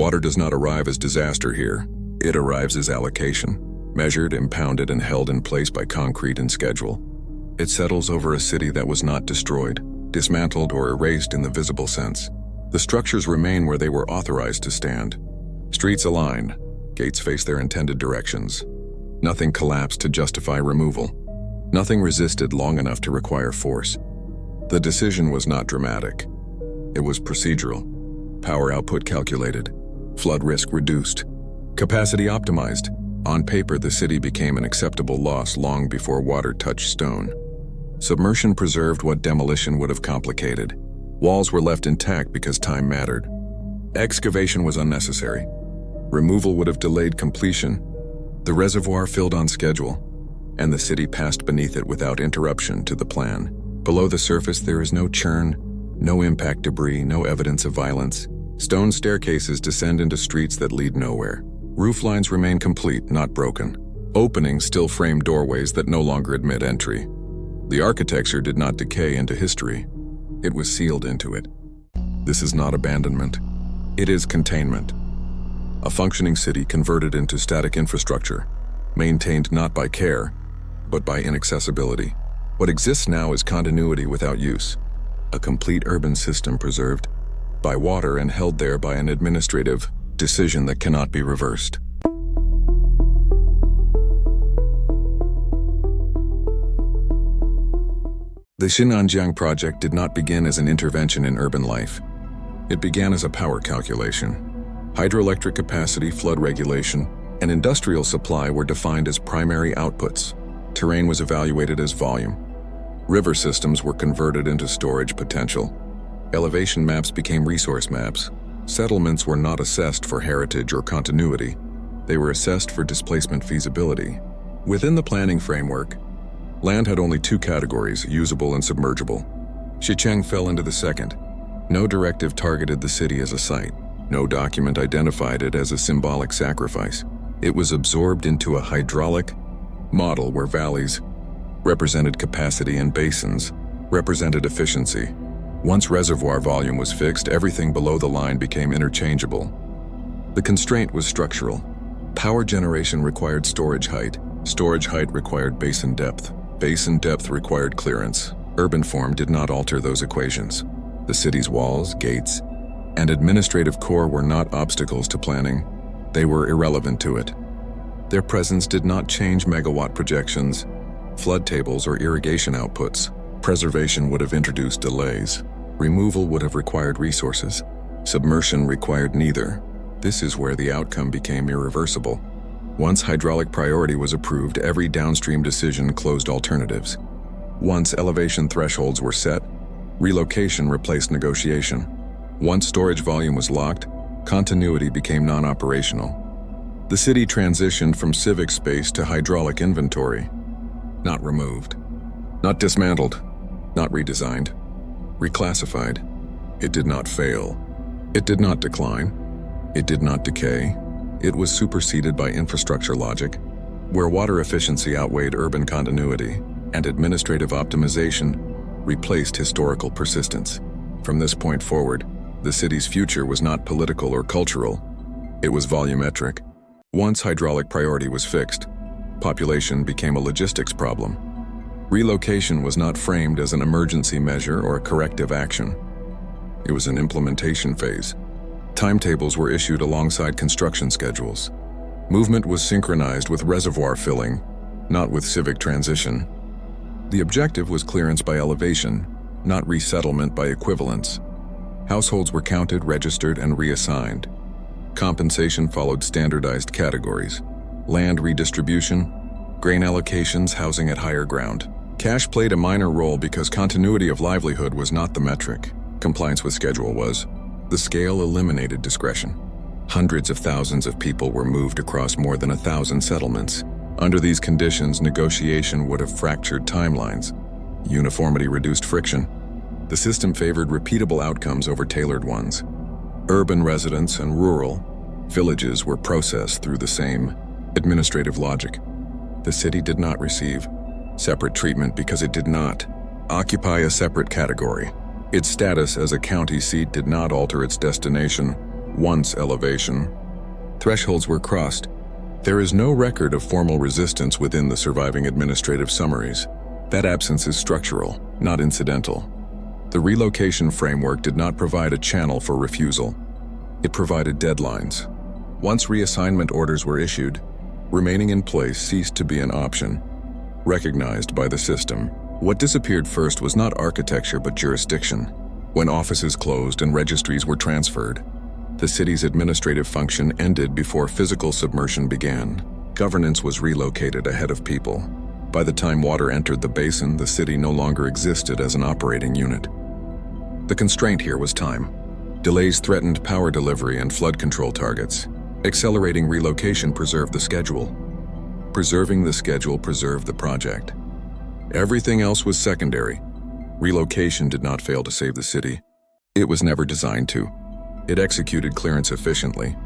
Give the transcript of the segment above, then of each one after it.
Water does not arrive as disaster here. It arrives as allocation, measured, impounded, and held in place by concrete and schedule. It settles over a city that was not destroyed, dismantled, or erased in the visible sense. The structures remain where they were authorized to stand. Streets align, gates face their intended directions. Nothing collapsed to justify removal. Nothing resisted long enough to require force. The decision was not dramatic. It was procedural. Power output calculated. Flood risk reduced. Capacity optimized. On paper, the city became an acceptable loss long before water touched stone. Submersion preserved what demolition would have complicated. Walls were left intact because time mattered. Excavation was unnecessary. Removal would have delayed completion. The reservoir filled on schedule, and the city passed beneath it without interruption to the plan. Below the surface, there is no churn, no impact debris, no evidence of violence. Stone staircases descend into streets that lead nowhere. Roof lines remain complete, not broken. Openings still frame doorways that no longer admit entry. The architecture did not decay into history. It was sealed into it. This is not abandonment. It is containment. A functioning city converted into static infrastructure, maintained not by care, but by inaccessibility. What exists now is continuity without use. A complete urban system preserved by water and held there by an administrative decision that cannot be reversed. The Xin'anjiang project did not begin as an intervention in urban life. It began as a power calculation. Hydroelectric capacity, flood regulation, and industrial supply were defined as primary outputs. Terrain was evaluated as volume. River systems were converted into storage potential. Elevation maps became resource maps. Settlements were not assessed for heritage or continuity. They were assessed for displacement feasibility. Within the planning framework, land had only two categories, usable and submergible. Shicheng fell into the second. No directive targeted the city as a site. No document identified it as a symbolic sacrifice. It was absorbed into a hydraulic model where valleys represented capacity and basins represented efficiency. Once reservoir volume was fixed, everything below the line became interchangeable. The constraint was structural. Power generation required storage height. Storage height required basin depth. Basin depth required clearance. Urban form did not alter those equations. The city's walls, gates, and administrative core were not obstacles to planning. They were irrelevant to it. Their presence did not change megawatt projections, flood tables, or irrigation outputs. Preservation would have introduced delays. Removal would have required resources. Submersion required neither. This is where the outcome became irreversible. Once hydraulic priority was approved, every downstream decision closed alternatives. Once elevation thresholds were set, relocation replaced negotiation. Once storage volume was locked, continuity became non-operational. The city transitioned from civic space to hydraulic inventory. Not removed. Not dismantled. Not redesigned. Reclassified. It did not fail. It did not decline. It did not decay. It was superseded by infrastructure logic, where water efficiency outweighed urban continuity, and administrative optimization replaced historical persistence. From this point forward, the city's future was not political or cultural. It was volumetric. Once hydraulic priority was fixed, population became a logistics problem. Relocation was not framed as an emergency measure or a corrective action. It was an implementation phase. Timetables were issued alongside construction schedules. Movement was synchronized with reservoir filling, not with civic transition. The objective was clearance by elevation, not resettlement by equivalence. Households were counted, registered, and reassigned. Compensation followed standardized categories. Land redistribution, grain allocations, housing at higher ground. Cash played a minor role because continuity of livelihood was not the metric. Compliance with schedule was. The scale eliminated discretion. Hundreds of thousands of people were moved across more than 1,000 settlements. Under these conditions, negotiation would have fractured timelines. Uniformity reduced friction. The system favored repeatable outcomes over tailored ones. Urban residents and rural villages were processed through the same administrative logic. The city did not receive separate treatment because it did not occupy a separate category. Its status as a county seat did not alter its destination. once elevation. Thresholds were crossed. There is no record of formal resistance within the surviving administrative summaries. That absence is structural, not incidental. The relocation framework did not provide a channel for refusal. It provided deadlines. Once reassignment orders were issued, remaining in place ceased to be an option, recognized by the system. What disappeared first was not architecture but jurisdiction. When offices closed and registries were transferred, the city's administrative function ended before physical submersion began. Governance was relocated ahead of people. By the time water entered the basin, the city no longer existed as an operating unit. The constraint here was time. Delays threatened power delivery and flood control targets. Accelerating relocation preserved the schedule. Preserving the schedule preserved the project. Everything else was secondary. Relocation did not fail to save the city. It was never designed to. It executed clearance efficiently,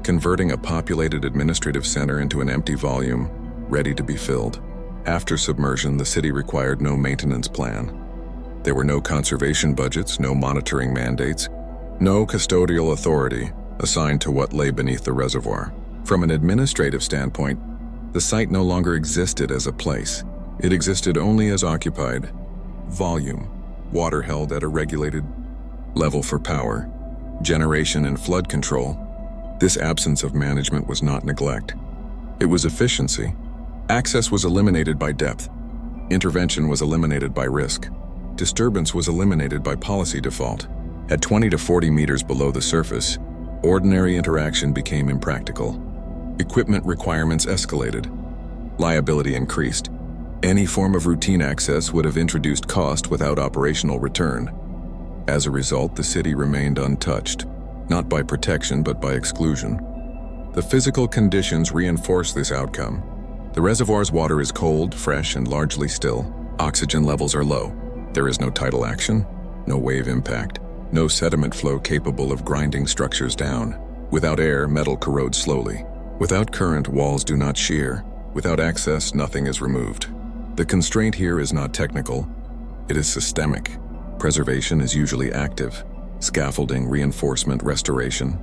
converting a populated administrative center into an empty volume, ready to be filled. After submersion, the city required no maintenance plan. There were no conservation budgets, no monitoring mandates, no custodial authority assigned to what lay beneath the reservoir. From an administrative standpoint, the site no longer existed as a place. It existed only as occupied volume, water held at a regulated level for power, generation, and flood control. This absence of management was not neglect. It was efficiency. Access was eliminated by depth. Intervention was eliminated by risk. Disturbance was eliminated by policy default. At 20 to 40 meters below the surface, ordinary interaction became impractical. Equipment requirements escalated. Liability increased. Any form of routine access would have introduced cost without operational return. As a result, the city remained untouched, not by protection but by exclusion. The physical conditions reinforce this outcome. The reservoir's water is cold, fresh, and largely still. Oxygen levels are low. There is no tidal action, no wave impact, no sediment flow capable of grinding structures down. Without air, metal corrodes slowly. Without current, walls do not shear. Without access, nothing is removed. The constraint here is not technical, it is systemic. Preservation is usually active. Scaffolding, reinforcement, restoration.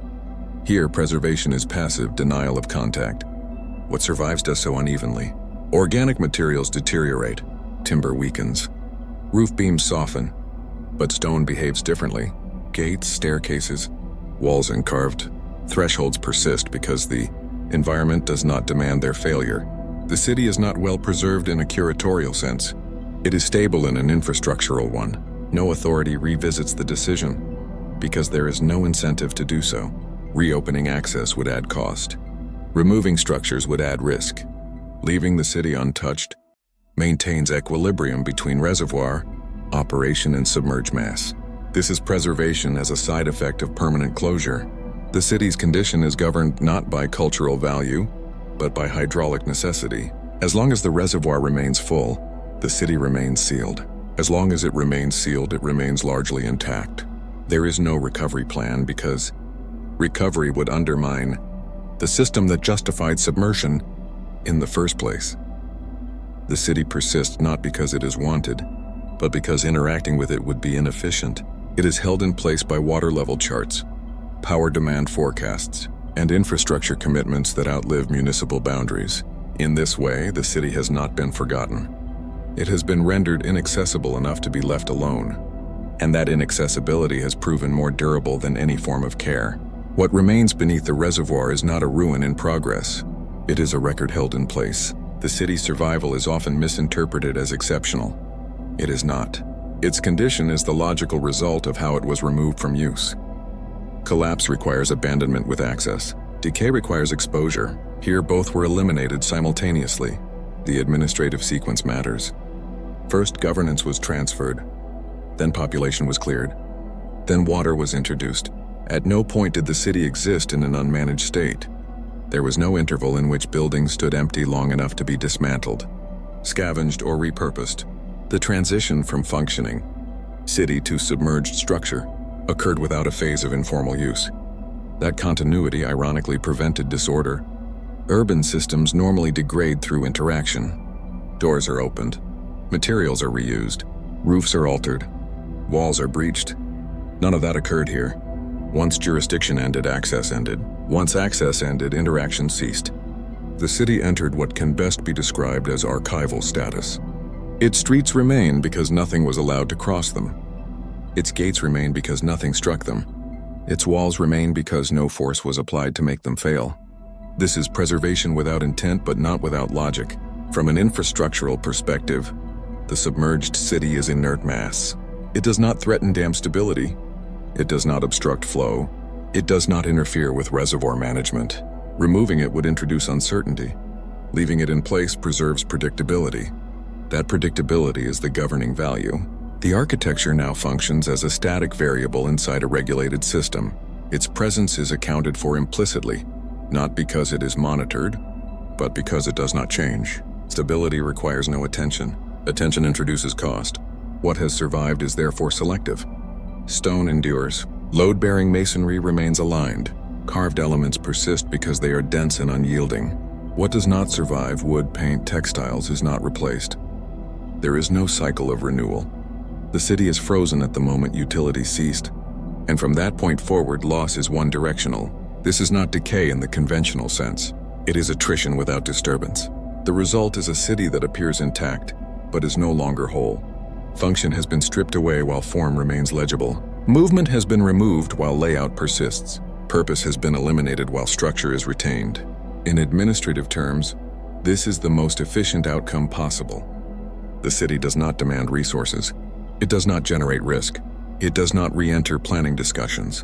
Here, preservation is passive, denial of contact. What survives does so unevenly. Organic materials deteriorate. Timber weakens. Roof beams soften. But stone behaves differently. Gates, staircases, walls carved. Thresholds persist because the environment does not demand their failure. The city is not well preserved in a curatorial sense. It is stable in an infrastructural one. No authority revisits the decision because there is no incentive to do so. Reopening access would add cost. Removing structures would add risk. Leaving the city untouched maintains equilibrium between reservoir, operation, and submerged mass. This is preservation as a side effect of permanent closure. The city's condition is governed not by cultural value, but by hydraulic necessity. As long as the reservoir remains full, the city remains sealed. As long as it remains sealed, it remains largely intact. There is no recovery plan because recovery would undermine the system that justified submersion in the first place. The city persists not because it is wanted, but because interacting with it would be inefficient. It is held in place by water level charts, power demand forecasts, and infrastructure commitments that outlive municipal boundaries. In this way, the city has not been forgotten. It has been rendered inaccessible enough to be left alone, and that inaccessibility has proven more durable than any form of care. What remains beneath the reservoir is not a ruin in progress. It is a record held in place. The city's survival is often misinterpreted as exceptional. It is not. Its condition is the logical result of how it was removed from use. Collapse requires abandonment with access. Decay requires exposure. Here, both were eliminated simultaneously. The administrative sequence matters. First, governance was transferred. Then population was cleared. Then water was introduced. At no point did the city exist in an unmanaged state. There was no interval in which buildings stood empty long enough to be dismantled, scavenged, or repurposed. The transition from functioning city to submerged structure occurred without a phase of informal use. That continuity ironically prevented disorder. Urban systems normally degrade through interaction. Doors are opened. Materials are reused. Roofs are altered. Walls are breached. None of that occurred here. Once jurisdiction ended, access ended. Once access ended, interaction ceased. The city entered what can best be described as archival status. Its streets remain because nothing was allowed to cross them. Its gates remain because nothing struck them. Its walls remain because no force was applied to make them fail. This is preservation without intent but not without logic. From an infrastructural perspective, the submerged city is inert mass. It does not threaten dam stability. It does not obstruct flow. It does not interfere with reservoir management. Removing it would introduce uncertainty. Leaving it in place preserves predictability. That predictability is the governing value. The architecture now functions as a static variable inside a regulated system. Its presence is accounted for implicitly, not because it is monitored, but because it does not change. Stability requires no attention. Attention introduces cost. What has survived is therefore selective. Stone endures. Load-bearing masonry remains aligned. Carved elements persist because they are dense and unyielding. What does not survive, wood, paint, textiles, is not replaced. There is no cycle of renewal. The city is frozen at the moment utility ceased, and from that point forward, loss is one-directional. This is not decay in the conventional sense. It is attrition without disturbance. The result is a city that appears intact, but is no longer whole. Function has been stripped away while form remains legible. Movement has been removed while layout persists. Purpose has been eliminated while structure is retained. In administrative terms, this is the most efficient outcome possible. The city does not demand resources. It does not generate risk. It does not re-enter planning discussions.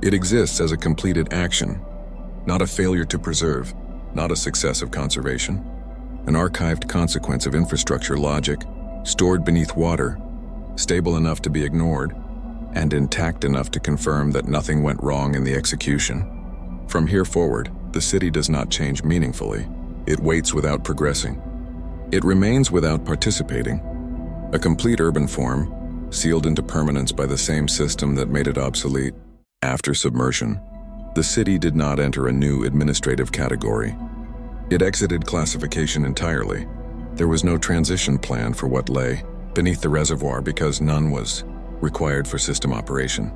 It exists as a completed action, not a failure to preserve, not a success of conservation. An archived consequence of infrastructure logic, stored beneath water, stable enough to be ignored, and intact enough to confirm that nothing went wrong in the execution. From here forward, the city does not change meaningfully. It waits without progressing. It remains without participating. A complete urban form, sealed into permanence by the same system that made it obsolete. After submersion, the city did not enter a new administrative category. It exited classification entirely. There was no transition plan for what lay beneath the reservoir because none was required for system operation.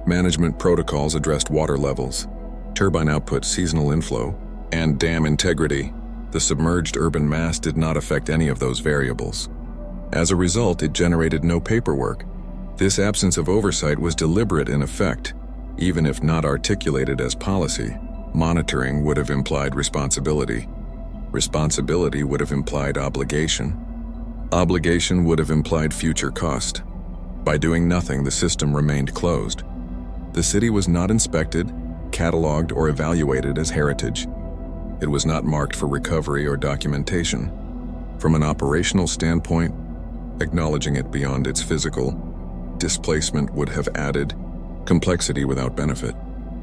Management protocols addressed water levels, turbine output, seasonal inflow, and dam integrity. The submerged urban mass did not affect any of those variables. As a result, it generated no paperwork. This absence of oversight was deliberate in effect. Even if not articulated as policy, monitoring would have implied responsibility. Responsibility would have implied obligation. Obligation would have implied future cost. By doing nothing, the system remained closed. The city was not inspected, cataloged, or evaluated as heritage. It was not marked for recovery or documentation. From an operational standpoint, acknowledging it beyond its physical displacement would have added complexity without benefit.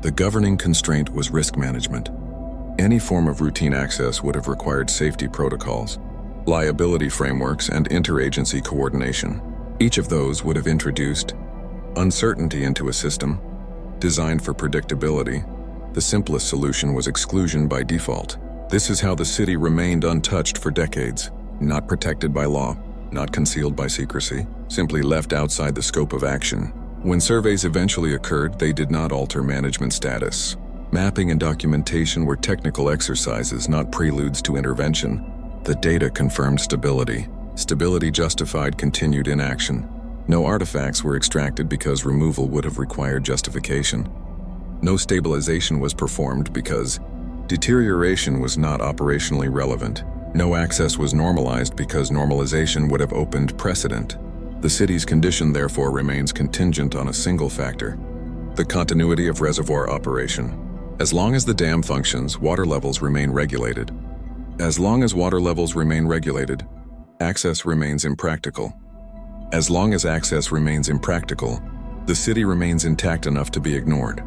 The governing constraint was risk management. Any form of routine access would have required safety protocols, liability frameworks, and interagency coordination. Each of those would have introduced uncertainty into a system designed for predictability. The simplest solution was exclusion by default. This is how the city remained untouched for decades, not protected by law, not concealed by secrecy, simply left outside the scope of action. When surveys eventually occurred, they did not alter management status. Mapping and documentation were technical exercises, not preludes to intervention. The data confirmed stability. Stability justified continued inaction. No artifacts were extracted because removal would have required justification. No stabilization was performed because deterioration was not operationally relevant. No access was normalized because normalization would have opened precedent. The city's condition therefore remains contingent on a single factor: the continuity of reservoir operation. As long as the dam functions, water levels remain regulated. As long as water levels remain regulated, access remains impractical. As long as access remains impractical, the city remains intact enough to be ignored.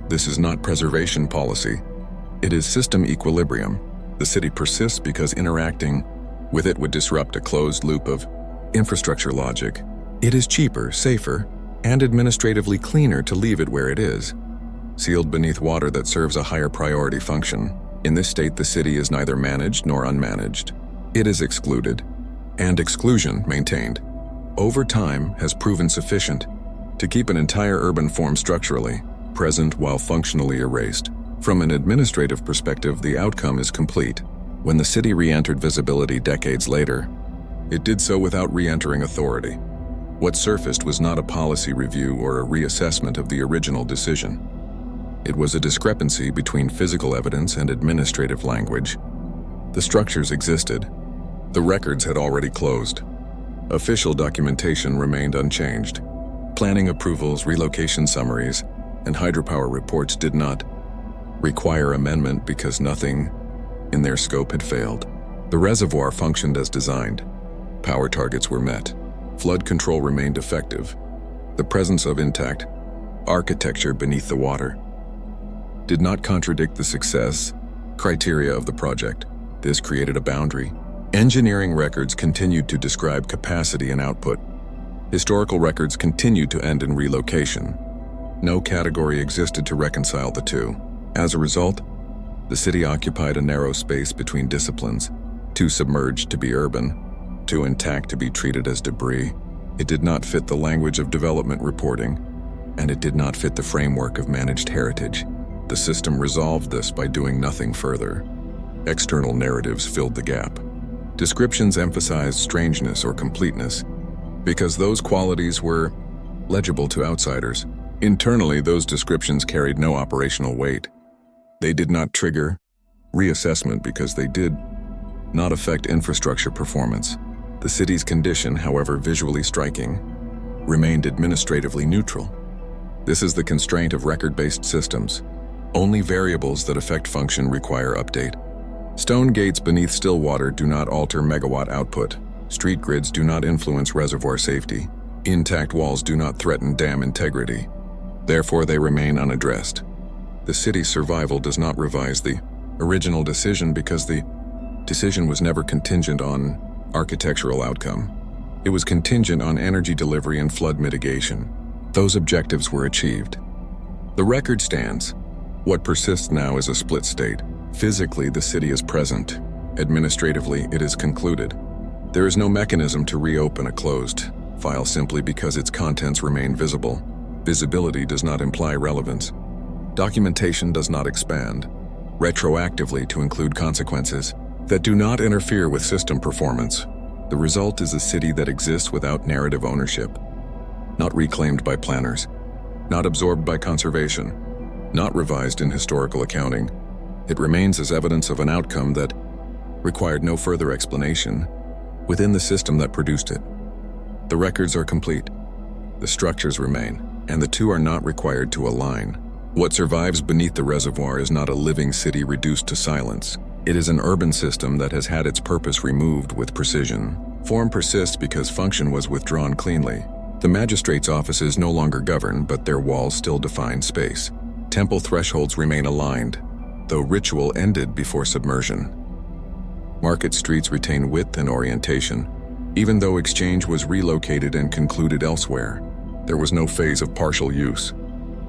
This is not preservation policy. It is system equilibrium. The city persists because interacting with it would disrupt a closed loop of infrastructure logic. It is cheaper, safer, and administratively cleaner to leave it where it is, sealed beneath water that serves a higher priority function. In this state, the city is neither managed nor unmanaged. It is excluded, and exclusion maintained over time has proven sufficient to keep an entire urban form structurally, present while functionally erased. From an administrative perspective, the outcome is complete. When the city re-entered visibility decades later, it did so without re-entering authority. What surfaced was not a policy review or a reassessment of the original decision. It was a discrepancy between physical evidence and administrative language. The structures existed. The records had already closed. Official documentation remained unchanged. Planning approvals, relocation summaries, and hydropower reports did not require amendment because nothing in their scope had failed. The reservoir functioned as designed. Power targets were met. Flood control remained effective. The presence of intact architecture beneath the water did not contradict the success criteria of the project. This created a boundary. Engineering records continued to describe capacity and output. Historical records continued to end in relocation. No category existed to reconcile the two. As a result, the city occupied a narrow space between disciplines, too submerged to be urban, too intact to be treated as debris. It did not fit the language of development reporting, and it did not fit the framework of managed heritage. The system resolved this by doing nothing further. External narratives filled the gap. Descriptions emphasized strangeness or completeness, because those qualities were legible to outsiders. Internally, those descriptions carried no operational weight. They did not trigger reassessment because they did not affect infrastructure performance. The city's condition, however visually striking, remained administratively neutral. This is the constraint of record-based systems. Only variables that affect function require update. Stone gates beneath still water do not alter megawatt output. Street grids do not influence reservoir safety. Intact walls do not threaten dam integrity. Therefore, they remain unaddressed. The city's survival does not revise the original decision because the decision was never contingent on architectural outcome. It was contingent on energy delivery and flood mitigation. Those objectives were achieved. The record stands. What persists now is a split state. Physically, the city is present. Administratively, it is concluded. There is no mechanism to reopen a closed file simply because its contents remain visible. Visibility does not imply relevance. Documentation does not expand retroactively to include consequences that do not interfere with system performance. The result is a city that exists without narrative ownership, not reclaimed by planners, not absorbed by conservation, not revised in historical accounting. It remains as evidence of an outcome that required no further explanation within the system that produced it. The records are complete, the structures remain, and the two are not required to align. What survives beneath the reservoir is not a living city reduced to silence. It is an urban system that has had its purpose removed with precision. Form persists because function was withdrawn cleanly. The magistrate's offices no longer govern, but their walls still define space. Temple thresholds remain aligned, though ritual ended before submersion. Market streets retain width and orientation. Even though exchange was relocated and concluded elsewhere, there was no phase of partial use,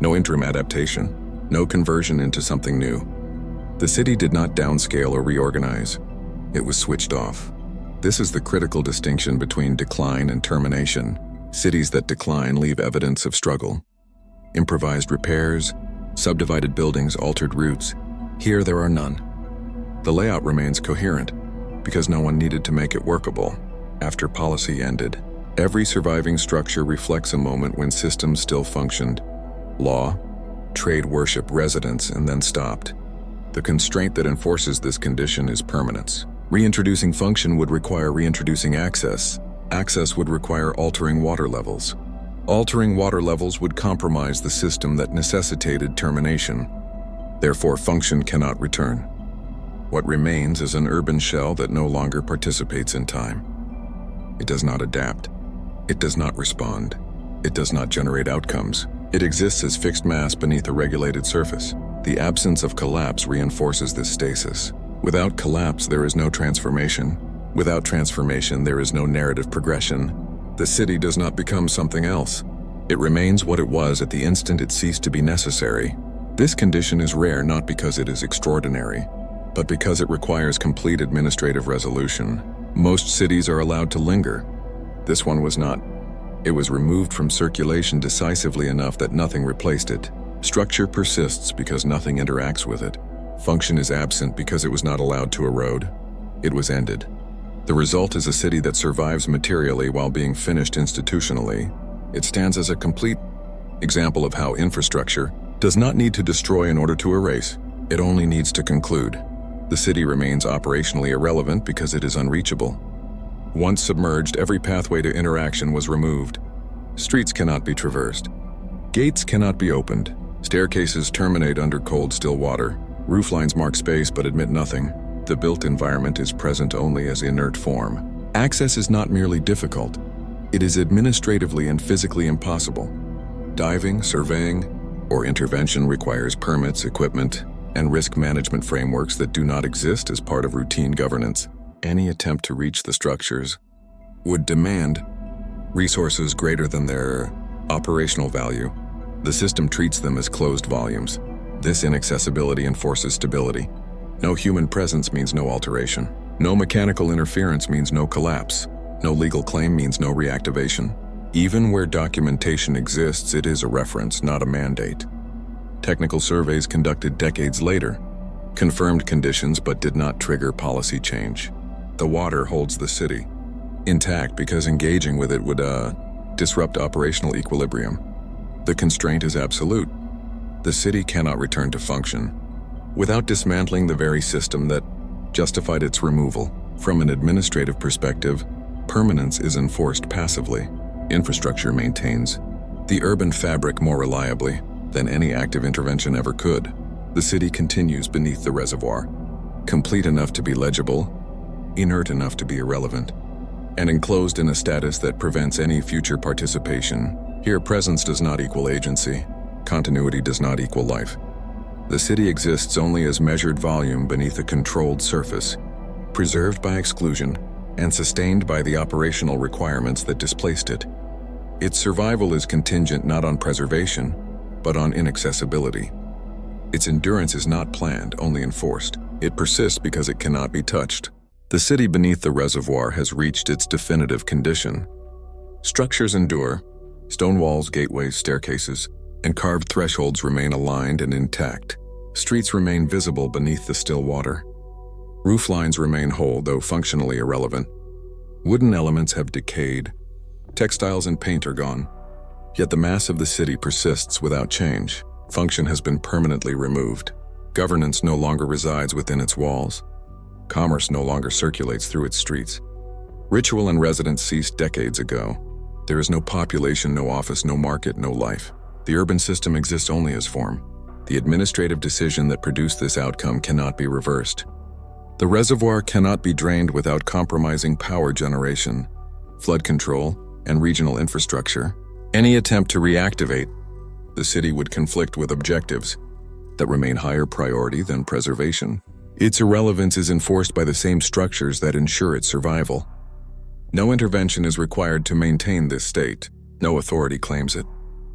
no interim adaptation, no conversion into something new. The city did not downscale or reorganize. It was switched off. This is the critical distinction between decline and termination. Cities that decline leave evidence of struggle. Improvised repairs, subdivided buildings, altered routes. Here there are none. The layout remains coherent because no one needed to make it workable. After policy ended, every surviving structure reflects a moment when systems still functioned. Law, trade, worship, residence, and then stopped. The constraint that enforces this condition is permanence. Reintroducing function would require reintroducing access. Access would require altering water levels. Altering water levels would compromise the system that necessitated termination. Therefore, function cannot return. What remains is an urban shell that no longer participates in time. It does not adapt. It does not respond. It does not generate outcomes. It exists as fixed mass beneath a regulated surface. The absence of collapse reinforces this stasis. Without collapse, there is no transformation. Without transformation, there is no narrative progression. The city does not become something else. It remains what it was at the instant it ceased to be necessary. This condition is rare not because it is extraordinary, but because it requires complete administrative resolution. Most cities are allowed to linger. This one was not. It was removed from circulation decisively enough that nothing replaced it. Structure persists because nothing interacts with it. Function is absent because it was not allowed to erode. It was ended. The result is a city that survives materially while being finished institutionally. It stands as a complete example of how infrastructure does not need to destroy in order to erase. It only needs to conclude. The city remains operationally irrelevant because it is unreachable. Once submerged, every pathway to interaction was removed. Streets cannot be traversed. Gates cannot be opened. Staircases terminate under cold, still water. Rooflines mark space but admit nothing. The built environment is present only as inert form. Access is not merely difficult. It is administratively and physically impossible. Diving, surveying, or intervention requires permits, equipment, and risk management frameworks that do not exist as part of routine governance. Any attempt to reach the structures would demand resources greater than their operational value. The system treats them as closed volumes. This inaccessibility enforces stability. No human presence means no alteration. No mechanical interference means no collapse. No legal claim means no reactivation. Even where documentation exists, it is a reference, not a mandate. Technical surveys conducted decades later confirmed conditions but did not trigger policy change. The water holds the city intact because engaging with it would disrupt operational equilibrium. The constraint is absolute. The city cannot return to function without dismantling the very system that justified its removal. From an administrative perspective, permanence is enforced passively. Infrastructure maintains the urban fabric more reliably than any active intervention ever could. The city continues beneath the reservoir, complete enough to be legible, inert enough to be irrelevant, and enclosed in a status that prevents any future participation. Here, presence does not equal agency. Continuity does not equal life. The city exists only as measured volume beneath a controlled surface, preserved by exclusion and sustained by the operational requirements that displaced it. Its survival is contingent not on preservation, but on inaccessibility. Its endurance is not planned, only enforced. It persists because it cannot be touched. The city beneath the reservoir has reached its definitive condition. Structures endure. Stone walls, gateways, staircases, and carved thresholds remain aligned and intact. Streets remain visible beneath the still water. Roof lines remain whole, though functionally irrelevant. Wooden elements have decayed. Textiles and paint are gone. Yet the mass of the city persists without change. Function has been permanently removed. Governance no longer resides within its walls. Commerce no longer circulates through its streets. Ritual and residence ceased decades ago. There is no population, no office, no market, no life. The urban system exists only as form. The administrative decision that produced this outcome cannot be reversed. The reservoir cannot be drained without compromising power generation, flood control, and regional infrastructure. Any attempt to reactivate the city would conflict with objectives that remain higher priority than preservation. Its irrelevance is enforced by the same structures that ensure its survival. No intervention is required to maintain this state. No authority claims it.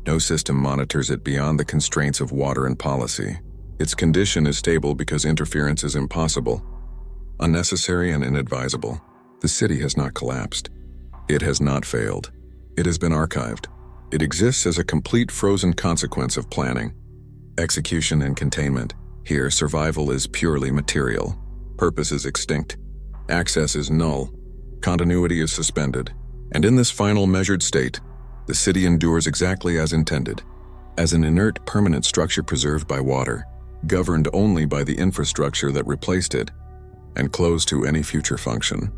No system monitors it beyond the constraints of water and policy. Its condition is stable because interference is impossible, unnecessary, and inadvisable. The city has not collapsed. It has not failed. It has been archived. It exists as a complete frozen consequence of planning, execution, and containment. Here, survival is purely material. Purpose is extinct. Access is null. Continuity is suspended. And in this final measured state, the city endures exactly as intended, as an inert, permanent structure preserved by water, governed only by the infrastructure that replaced it, and closed to any future function.